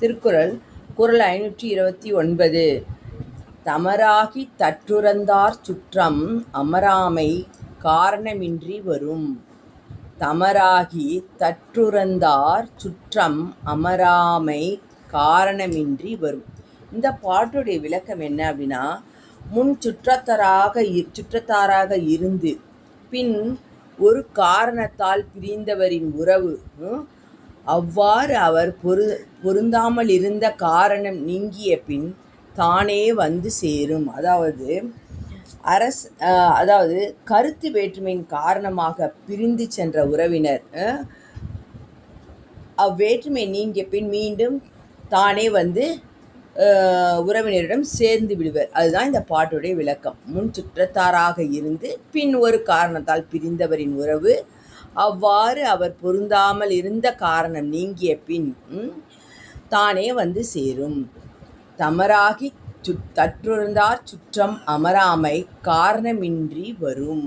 திருக்குறள் குறள் 529. தமராகித் தற்றுறந்தார் சுற்றம் அமராமை காரணமின்றி வரும். தமராகித் தற்றுறந்தார் சுற்றம் அமராமை காரணமின்றி வரும். இந்த பாட்டுடைய விளக்கம் என்ன அப்படின்னா, முன் சுற்றத்தாராக இருந்து பின் ஒரு காரணத்தால் பிரிந்தவரின் உறவு அவ்வாறு அவர் பொருந்தாமல் இருந்த காரணம் நீங்கிய பின் தானே வந்து சேரும். அதாவது கருத்து வேற்றுமையின் காரணமாக பிரிந்து சென்ற உறவினர் அவ்வேற்றுமை நீங்கிய பின் மீண்டும் தானே வந்து உறவினரிடம் சேர்ந்து விடுவர். அதுதான் இந்த பாட்டுடைய விளக்கம். முன் சுற்றத்தாராக இருந்து பின் ஒரு காரணத்தால் பிரிந்தவரின் உறவு அவ்வாறு அவர் பொருந்தாமல் இருந்த காரணம் நீங்கிய பின் தானே வந்து சேரும். தமராகித் தற்றுறந்தார் சுற்றம் அமராமை காரணமின்றி வரும்.